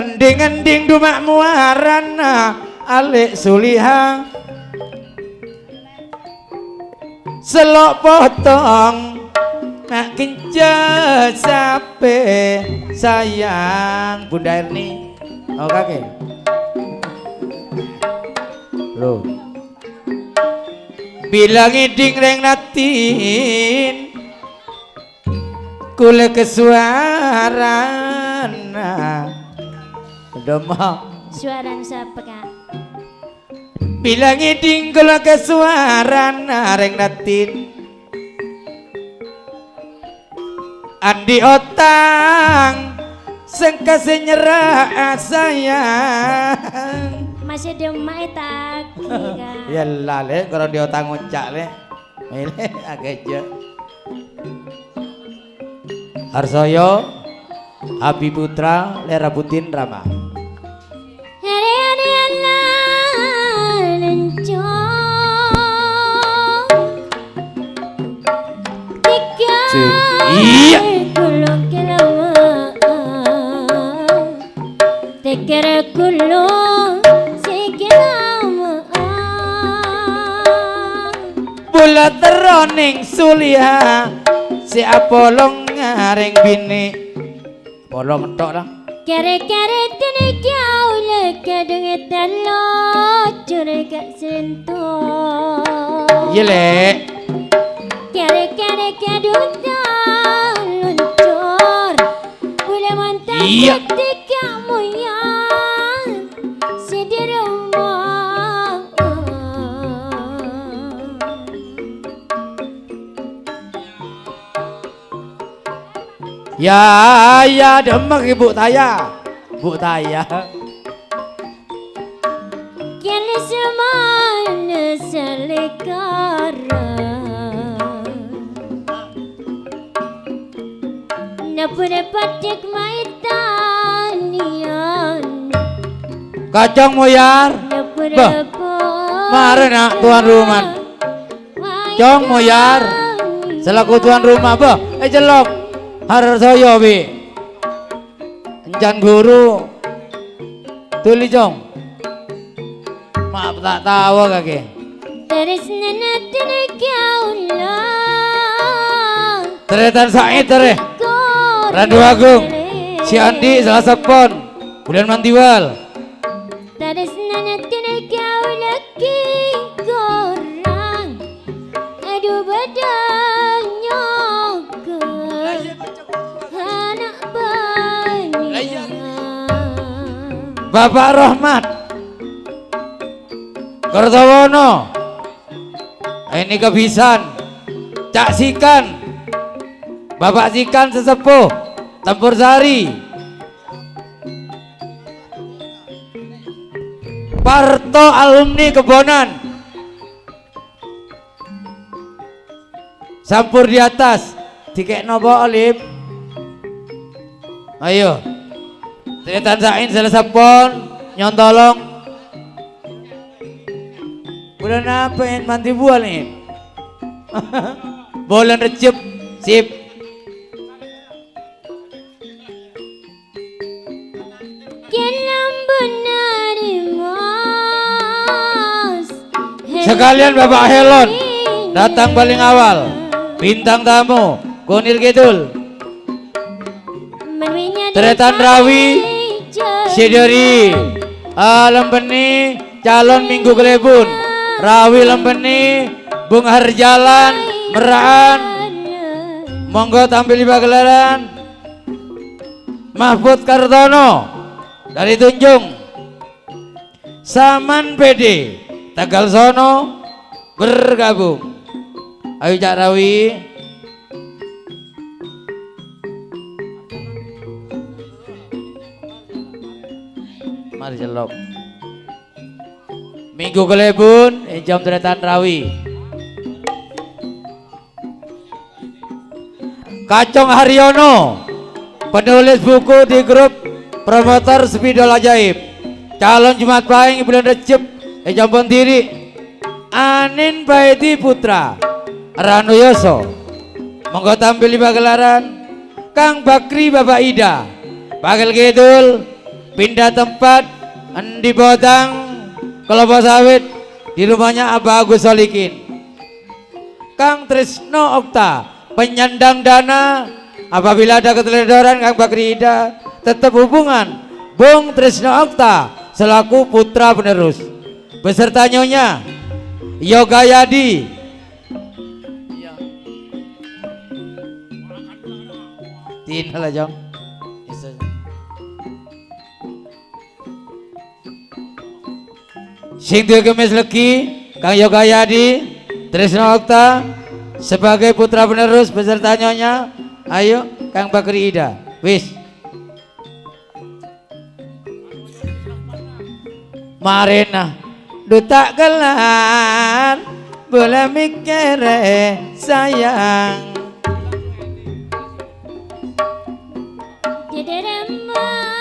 ending-ending dumak muarana alik suliha selok potong nak kinca sape sayang Bunda Erni oh kakek loh bilang iding reng natin kule kesuarana domah suaran siapa kak bilang iding kule kesuarana reng natin andi otang sengkase nyerah sayang masih demak tak ya lale kalau dia otang nguncak le ini agak aja Harsoyo Abi Putra Lera Butin Rama hari-hari Allah lencong iya tekere kulung sikilama bulat teroning sulia si Apolong ngareng bini Apollo mentok lah kere-kere tene kau leke dengan telo curiga sentuh iya lek kere-kere keduta luncur boleh mantap iya ketika moyang sedih rumah ya demek ibu Taya kini semuanya selekara napur patik maitanian kacang moyar napur mare nak tuan rumah cong moyar selaku tuan rumah bah jelok Harsoyo bi encan guru tuli jong maaf tak tahu kakek teris nenek kaulah teretan Said tere Randu Agung si Andi salah sepon bulan Mantiwal teris nenek kaulah korang aduh badannya anak banyak Bapak Rahmat Kertawono ini kebisan Cak Sikan Bapak Sikan sesepuh Tempur Sari Parto alumni Kebonan Sampur di atas tiket nopo Olip ayo Tretan Sain salah sepon nyontolong udah napain manti buah nih bolan recep sip kelam benar mas sekalian Bapak Helon datang paling awal bintang tamu Kunir Kidul Tretan Rawi Sidori Lempeni calon Minggu Kelebun Rawi Lempeni Bung Harjalan Meraan monggo tampil di pagelaran Mahfud Kartono dari Tunjung Saman PD Tegal Sono bergabung ayo Cak Rawi mari celok Minggu Kelebun jam Tretan Rawi Kacong Haryono penulis buku di grup promotor Spidol Ajaib calon Jumat Pahing bulan Recep jam Pontiri Anin Baiti Putra Ranu Yoso monggo tampil di pagelaran Kang Bakri Bapak Ida Bagel Kidul pindah tempat di Botang kelapa sawit di rumahnya Abah Agus Solikin. Kang Trisno Okta penyandang dana apabila ada keteledoran Kang Bakri Ida tetap hubungan Bung Trisno Okta selaku putra penerus beserta nyonya Yoga Yadi. Tina lah Jong. Sing duwe kemis legi Kang Yoga Yadi Trisno Okta sebagai putra penerus beserta nyonya. Ayo Kang Bakri Ida. Wis. Marina duta gelar boleh mikir sayang.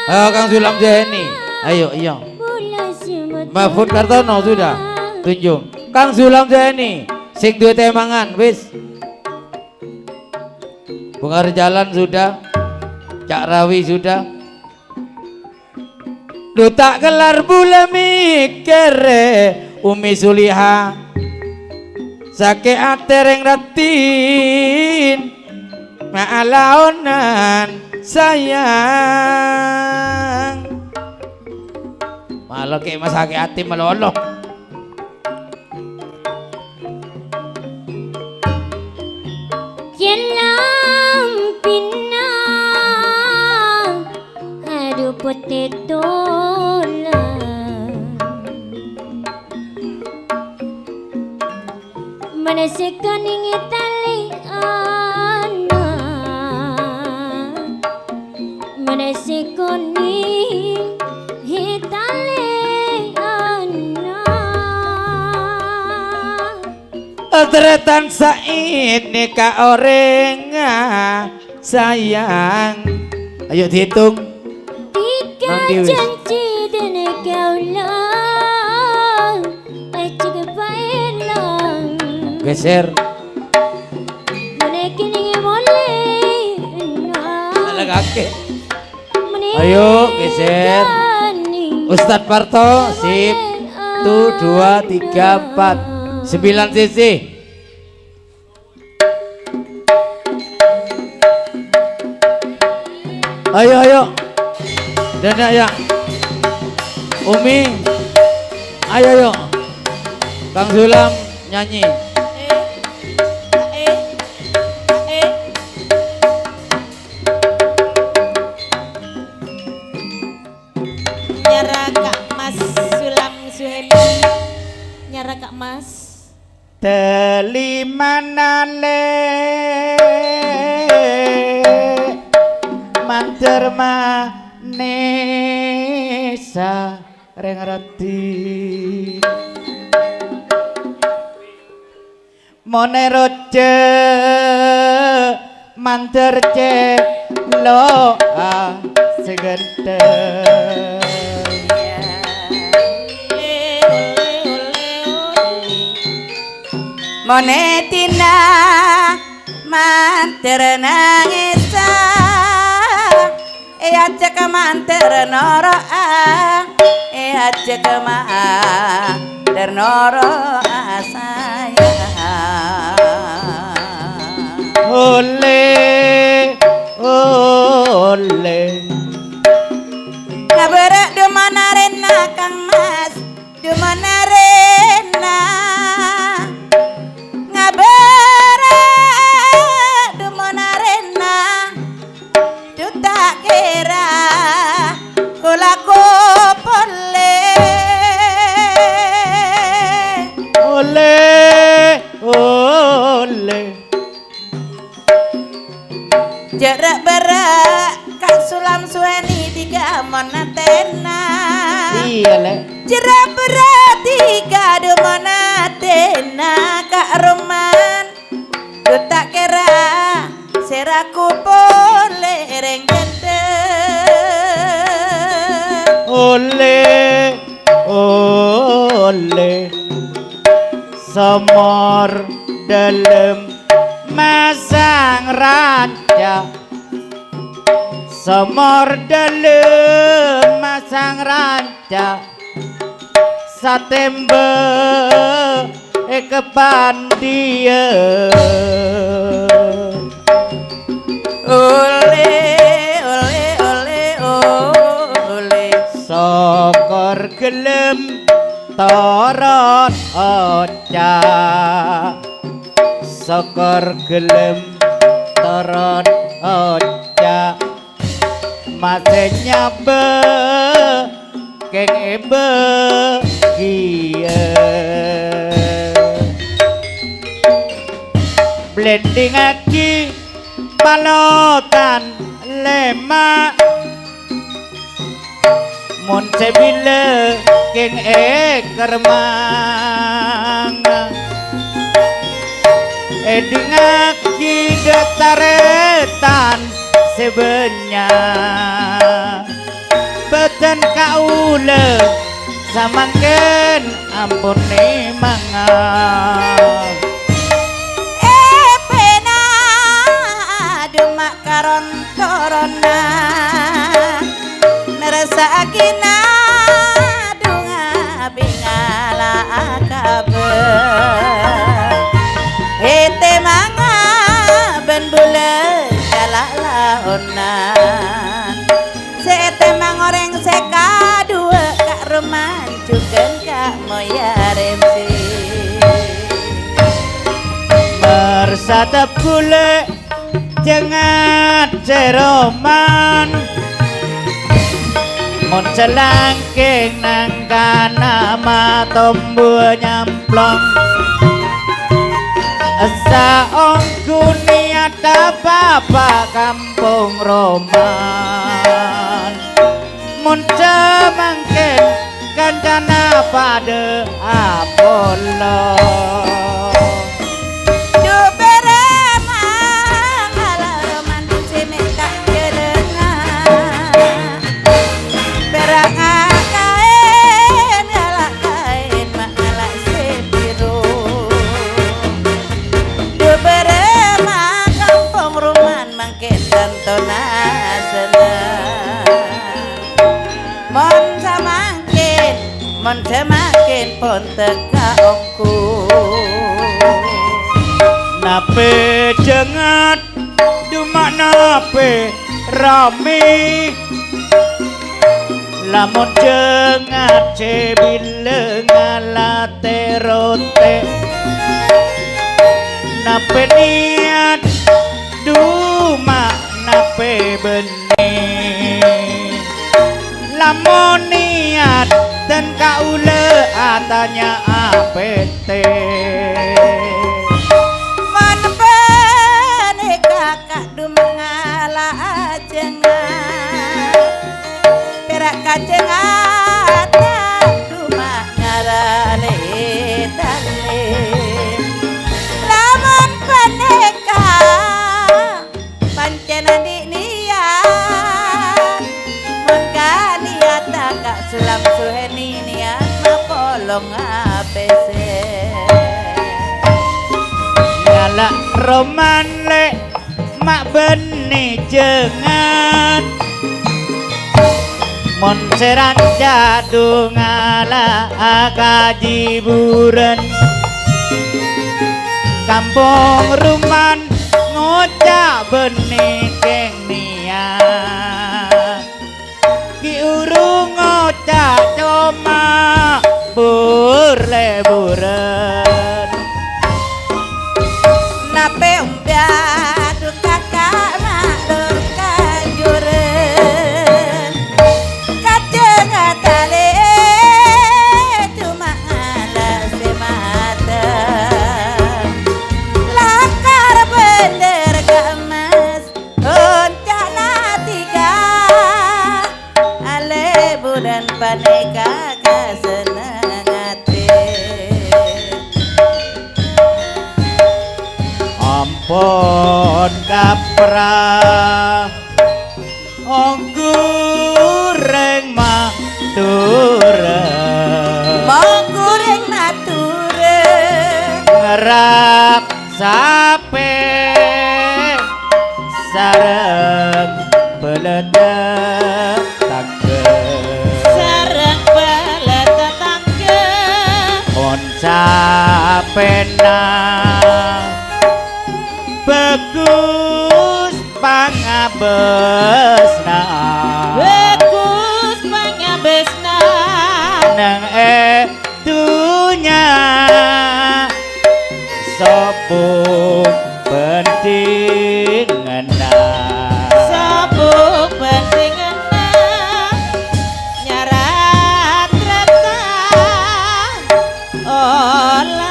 Ayo Kang Sulam Jeni. Ayo iya. Mahfud Kartono sudah tunjuk. Kang Sulam Jeni sing duwe temangan wis. Bunga Jalan sudah. Cak Rawi sudah. Duta gelar bula mikir Umi Suliha sake atereng ratin maalaonan sayang malah kayak mas sake hati meloloh. Jalan pinang aduh potato Manasikan ingin tali anak Manasikan ingin tali anak Tretan said nikah orang sayang. Ayo dihitung. Tiga janji dan kaulah Acik pailang Geser. Menekin ingin mulai Lagake. Ayo geser. Ustadz Parto sip. 1, 2, 3, 4 9 cc. Ayo Dana ya Umi ayo Kang Sulam nyanyi. Nyara Kak Mas Sulam Suhemi, nyara Kak Mas Telimanale mancer manesa reng rati moneroce mancer lo segenteng. Monetina manter nangisa aja ke manter noro aja ke manter noro sayang Ole ngaberak dumana rena Kang Mas dumana rena ngaberak dumana rena duta kira kulaku pole ole jarak berak Kak Sulam Suheni tiga monatena iya le jarak berak tiga do monatena Kak Roman duta kira seraku pole reng ole semor dalam masang raja semor dalam sang ranca satembe kepandia ole sokor gelem torot oca sokor gelem torot oca masih nyabe keng ebe kia blending aki palotan lemak mon sebile keng kermang eding aki detaretan sebenya beten kaule samangken ampuni manga pena demak karon corona neresakina dunga bingala kabar ete manga ben bulan kalalaonan sete mangoreng seka dua kak roman juga kak moya remsi mersatap kule jangan ceroman mon selangking nangka nama tombu nyamplong asa ongku niat apa kampung roman mun cemangkin kancana pada Apollo dubere mangala roman sini kak jelengan berang kain galak kain makalak sebiru dubere kampung roman mangkin tantona senang mon semakin pun teka ongku nape jengat dumak nape rami lamun jengat cebile ngalate rote nape niat dumak nape benih lamun niat dan kaule atanya APT man bane kakak dumangala ajengan perak kajengan dumangala le lamun paneka pancen di niat mun kaniat kakak sulam suheni niat mapolong APC ngalak roman le mak beni jengat mon seran jadu ngala akajiburan kampung ruman ngocak beni keng niat ki urung ngocak coma burleburan nape umpiadu kakak maklur kanjuran kaceng atale cuma ala semata lakar bener gamas oncana tiga ale bulan paneka kasenang hati ampun kaprah ongkureng matureng Mongkureng nature ngerak sape sareng beledek takeh pena bagus pangabesna Bagus pangabesna nang dunya sopo pentingna Sabuk pentingna nyarat rata olate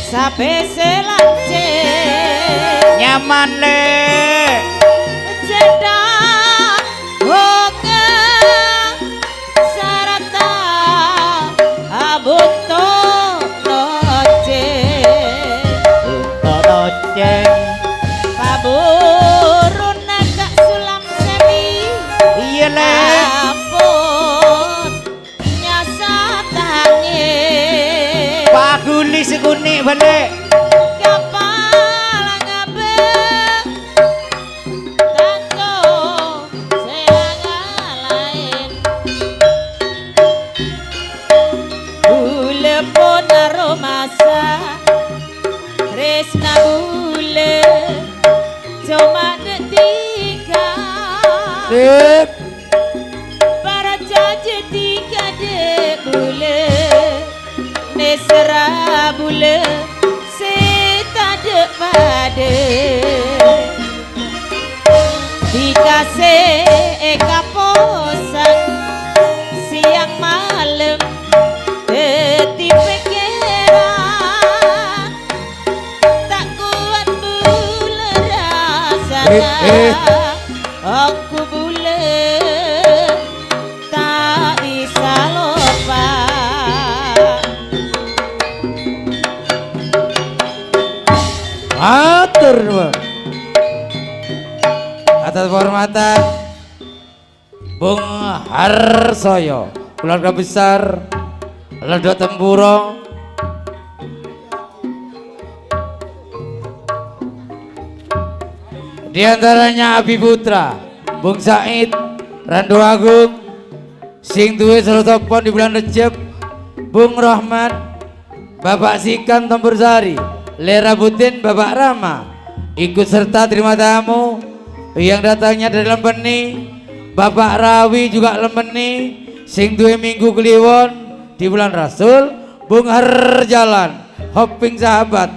sape selace nyaman le cedak hoka sarata abuto noce toceng paburun agak sulam sebi iya le ampun nyasatane paguli seguni balik kapal ngabeng tanggo seanga lain bule pun aromasa resna bule cuma detika Sip. para jaje tiga de bule nesra bule seta de pade dikasih eka posang siang malam deti pikiran tak kuat bule rasanya aku bule tak bisa lupa Atur nuwun. Atas penghormatan Bung Harsoyo, keluarga besar Ledo Tempuro, di antaranya Abi Putra, Bung Said, Randu Agung, sing duwe Serotopon di bulan Recep, Bung Rahmat, Bapak Sikan Tempursari, Lera Butin, Bapak Rama, ikut serta terima tamu yang datangnya dari Lempeni, Bapak Rawi juga Lempeni, sing duwe Minggu Kliwon di bulan Rasul, Bung Harjalan, Hopping Sahabat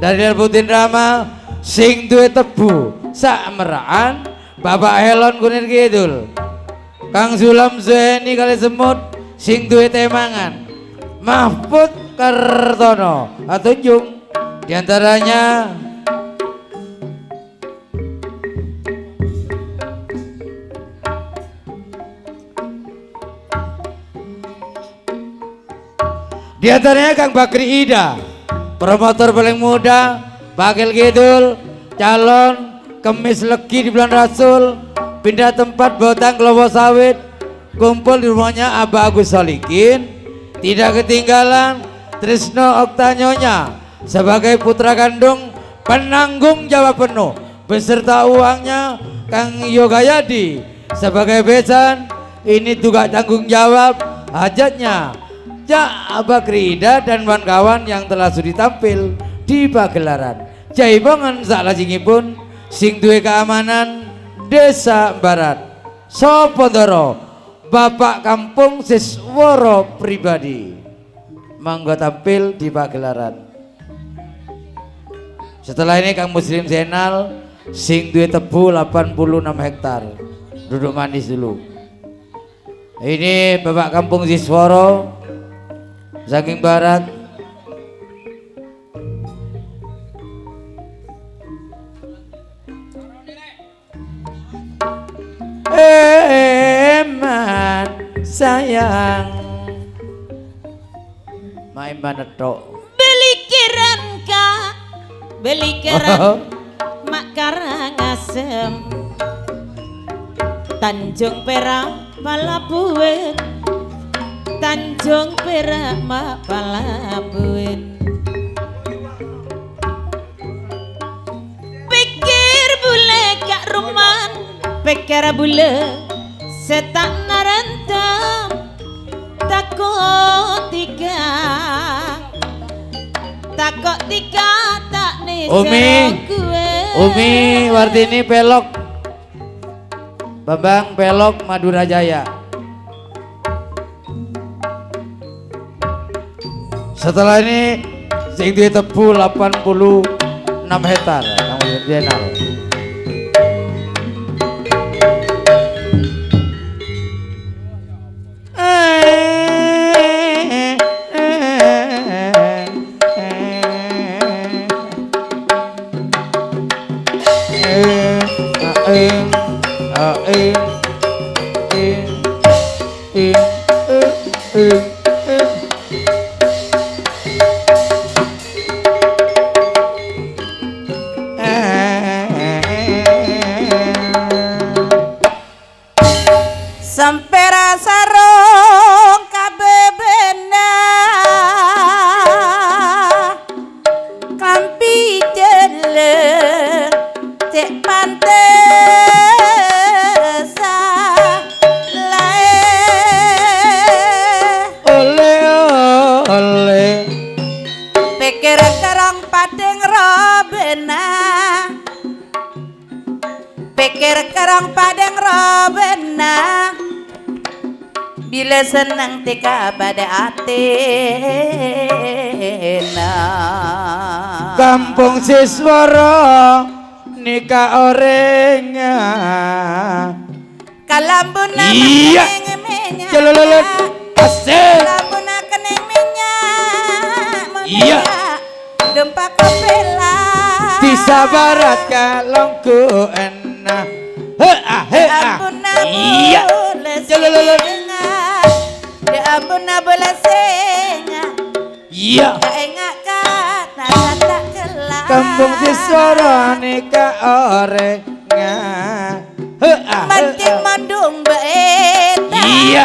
dari Lera Butin Rama, sing duwe Tebu, Sak Meraan, Bapak Helon Kunir Kidul, Kang Sulam Zueni kali semut, sing duwe Temangan, Mahfud Kartono atau Jung, diantaranya Kang Bakri Ida, promotor paling muda, Bakil Kidul, calon kemis legi di bulan Rasul, pindah tempat Botang Kelapa Sawit, kumpul di rumahnya Abah Agus Solikin. Tidak ketinggalan Trisno Oktanyonya sebagai putra kandung penanggung jawab penuh beserta uangnya, Kang Yogayadi sebagai besan. Ini juga tanggung jawab hajatnya Cak Bakri Ida dan kawan-kawan yang telah sudi tampil di pagelaran. Jaibongan saklajengipun sing duwe keamanan Desa Barat Sopondoro, Bapak Kampung Sisworo Pribadi, mangga tampil di pagelaran. Setelah ini Kang Muslim Zainal sing duwe tebu 86 hektar, duduk manis dulu. Ini Bapak Kampung Sisworo saking barat. Eman sayang main mana tok beli kiran kak beli kiran mak Karangasem Tanjung Perak Palabuhan Tanjung Perak mak Palabuhan pikir bule kak Ruman pikir bule setak narantam takut tiga kok tiga tak nih Umi. gue. Umi Wartini Pelok, Bambang Pelok Madura Jaya. Setelah ini sing duwe tebu 86 hektar yang Jenal. Sampai rasa rong kabebena kampi jele cek pantesa lae Oleh pikir kerong padeng robena pikir kerong padeng robena bila senang tika pada atena Kampung Siswara nikah orenga kalambuna Iya. makeneng minyak Celelelet asik kalambuna keneng minyak Iya. gempa kopela bisa barat kalongku enak ambuna Iya. boleh Celelelet singa ambuna boleh singa Iya. ingat kata tak kelar Kampung Siswara nikah orenga mancing mandung beeta Iya.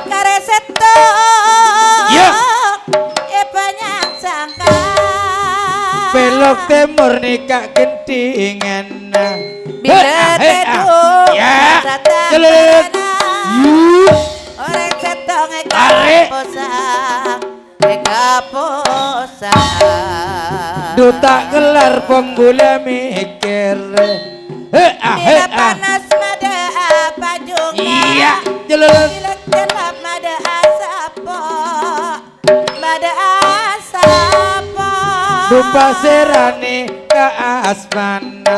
kareseto Iya. banyak sangka Pelok Timur nikah gentingan bila teduh Ya rata Celelelet Yuh. orang setong Tarik. eka posa Duta gelar penggula mikir bila panas mada apa juga Iya Celelelet bila gelap mada asapo mada asapo Dupa serani ke asmana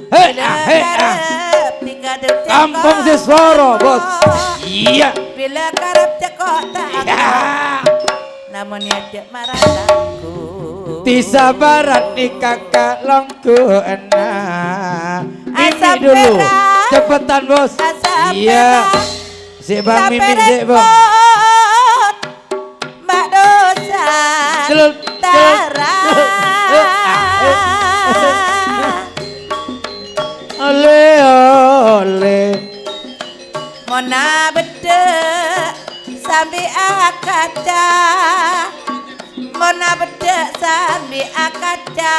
bila karep tiga duk Kampung Siswara bos Iya bila karep cekok tak Ya namun ya cek marah aku Tisa barat nikah kalongku enak Mimi Asam dulu merah. cepetan bos Asam Iya merah. Si bang Mimi si bang repot mbak dosa Celul, tara Ole ole mona bedek sambil akaca mona bedek sambil akaca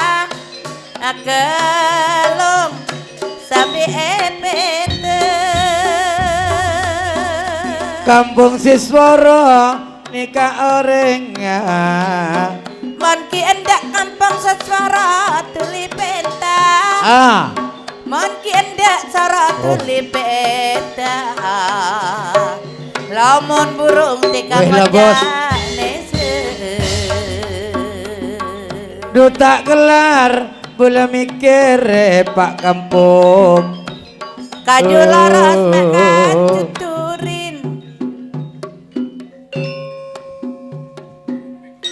akelong sambil epete Kampung Siswara nikah orenga mon ki endak kampung Siswara tuli penta mon ki endak sara tuli penta lamun burung tika Weh lah, bos. Duta gelar boleh mikir Pak Kampung kaju laras makan tuturin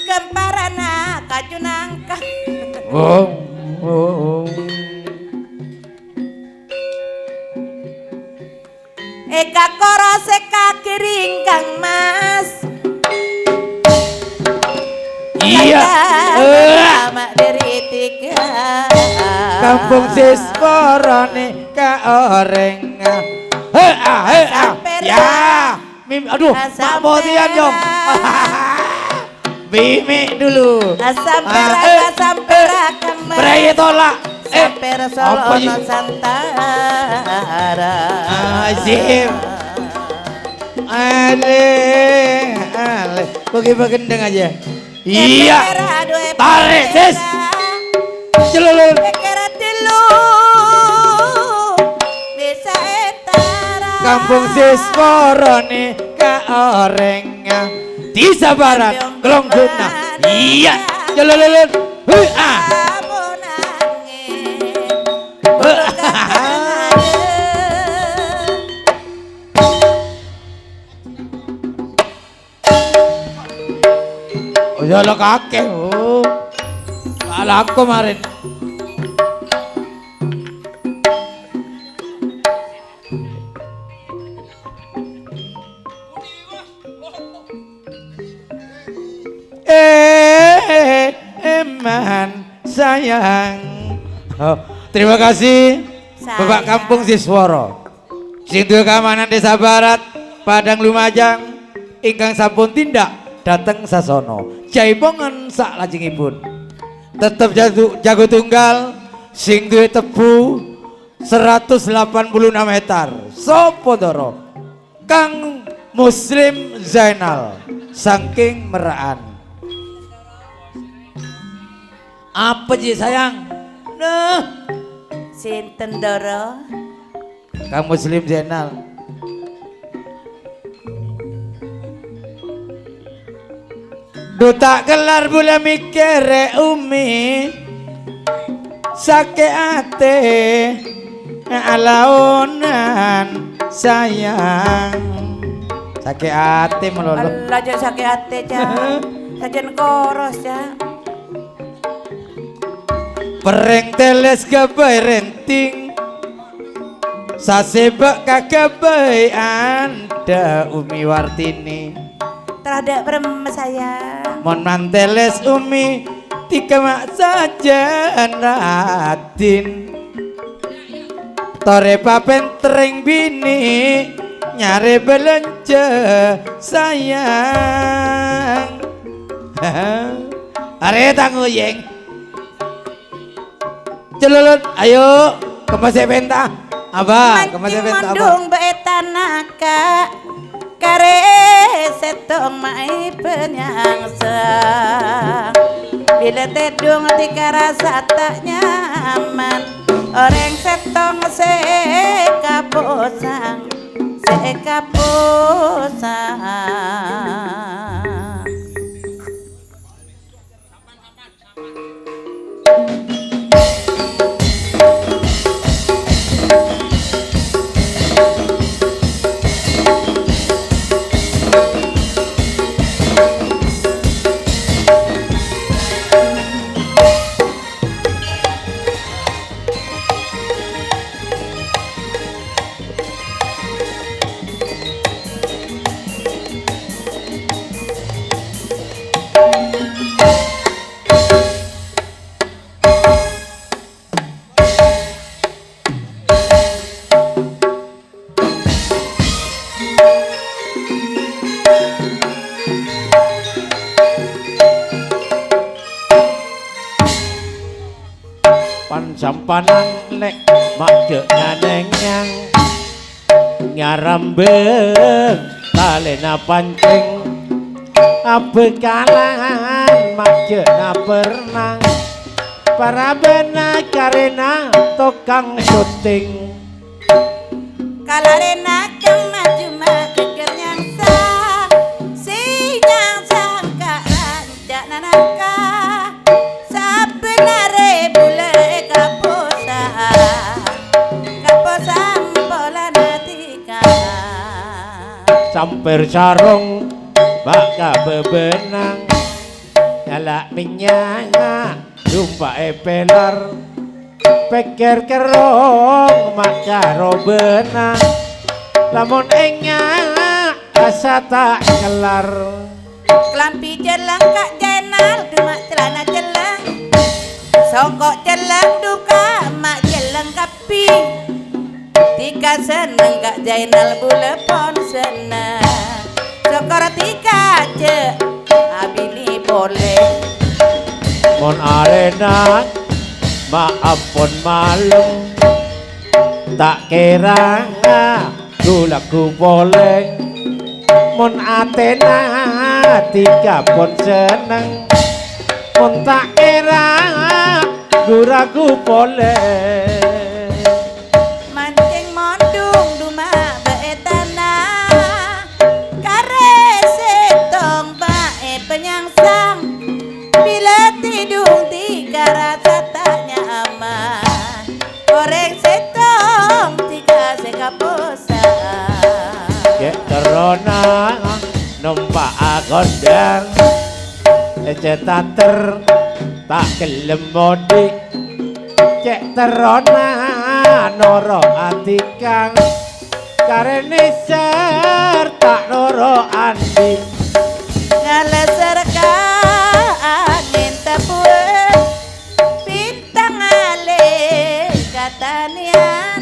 gemparana kaju nangka Oh, oh, oh. eka koro seka kiring kang mas Iya sama dari tiga Kampung Siswara nikah orenga Ya Mimi aduh Mak Botian dong Mimi dulu asam perak asam perak kang Berai tolak sampai apa Solo sih? Nusantara Azim Ale Ale Bagi gendeng aja Iya Merah duwe Tarik, sis. Celulun. Pikir dulu bisa etara Kampung Sisworone ka orengnya di Sabaran Kelong Guna. Iya, celulun. Ah. Kamu nangis Urut kakak Oh ya lo kakek. Oh. Salah aku kemarin. Eman sayang. Oh, terima kasih Bapak Sayang. Kampung Sisworo. Sing duwe keamanan Desa Barat, Padang Lumajang, ingkang sampun tindak dateng sasono. Jaipongan sak lajengipun. Tetep jago tunggal, sing duwe tebu 186 hektar. Sopo Doro? Kang Muslim Zainal saking Meraan. Apa sih sayang? Nah, Sinten Doro Kang Muslim Zainal. Duta kelar bula mikir umi sake ate alaonan sayang sake ate melolong. Allah aja sakit hati Cak Sajen koros Cak Pereng teles gabai renting sasebak kagabai anda Umi Wartini Terhadap perem saya mon manteles Umi tiga mak saja ratin tore papen tereng bini nyare belanja sayang are tanguyeng celulun ayo kemasih penta abah kemasih penta abah Mandung betanaka kare setong mai penyangsa bila tedung tika rasa tak nyaman orang setong sekaposang Sampanan lek mak nyaneng nyarambeng talena pancing abe kalangan mak na pernah para bena karena tukang syuting kalarena kang maju mageger nyangsa si nyangsa ka rancak nanaka sabenare bule kaposang bola natika samper sarung baka bebenang nyala minyanga jumpa pelar pikir kerong makaro benang lamun enya asa tak kelar kelampi jelang kak jenal dumak celana jelang songkok jelang duka mak jelang kapi tika seneng kak jainal bulepon seneng sokor tika je abini boleh mon arena maafon malem tak kira gulaku boleh mon atena tiga pon seneng non tak kira guraku boleh mancing mondung dumak beetana kare setong bae penyangsang bila tidung tiga rasa tak nyaman goreng setong tiga sekaposan ya terona numpak gondang cetater tak gelem modik cek terona noro atikang karene ser tak noro andi ngaleser ka angin tapuan bintang ale katanian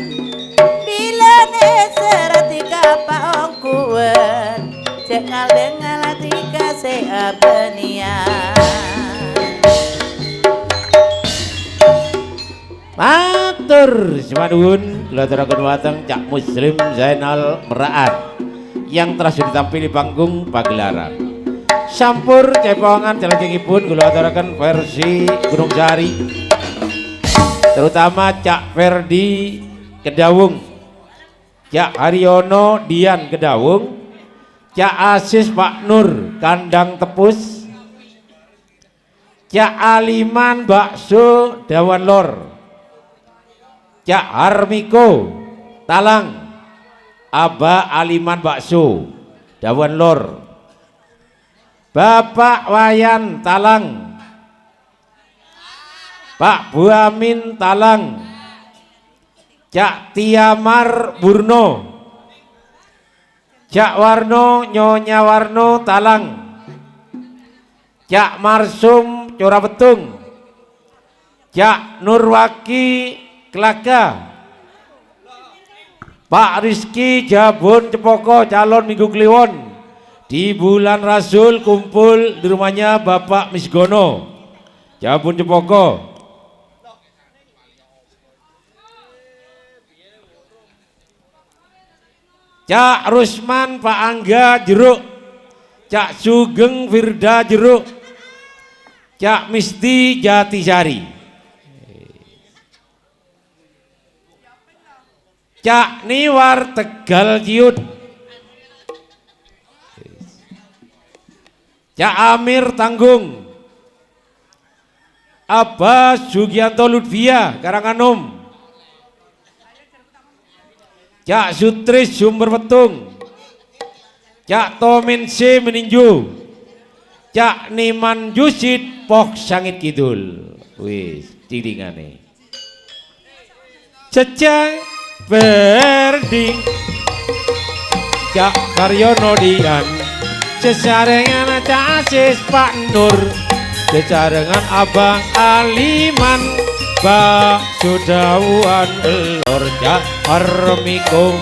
bila neser tiga paong kuan cengal dengal tiga seabenian matur semadun kula aturaken wateng Cak Muslim Zainal Meraat yang telah sudah tampil di panggung pagelaran sampur cepongan salajengipun kula aturaken versi Gunung Sari terutama Cak Ferdi Kedawung Cak Haryono Dian Kedawung Cak Asis Pak Nur Kandang Tepus Cak Aliman Bakso Dawan Lor Cak Harmiko Talang Aba Aliman Bakso Dawan Lor Bapak Wayan Talang Pak Buamin Talang Cak Tiamar Burno Cak Warno Nyonya Warno Talang Cak Marsum Cora Betung Cak Nurwaki Kelaka Pak Rizky Jabun Cepoko calon Minggu Kliwon di bulan Rasul kumpul di rumahnya Bapak Misgono Jabun Cepoko Cak Rusman Pak Angga Jeruk Cak Sugeng Firda Jeruk Cak Misti Jatisari Cak Niwar Tegal Ciut Cak Amir Tanggung Abbas Sugianto Lutfia Karanganom Cak Sutris Sumber Petung Cak Tomin C Meninju Cak Niman Jusid Pok Sangit Kidul wis cilingane Cecang Berding Cak Karyono Dian sesarengan Cak Asis Pak Nur sesarengan Abang Aliman Pak Sudawan Elor Cak Harmiko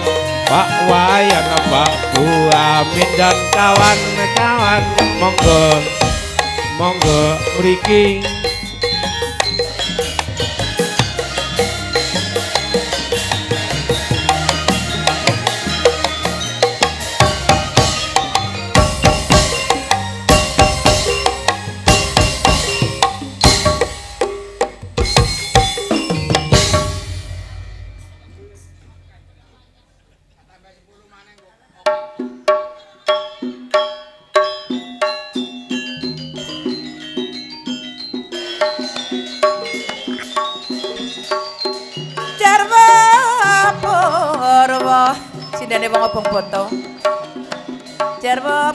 Pak Wayan Pak Buamin dan kawan-kawan monggo mriki Sindane wong obong foto Jarwo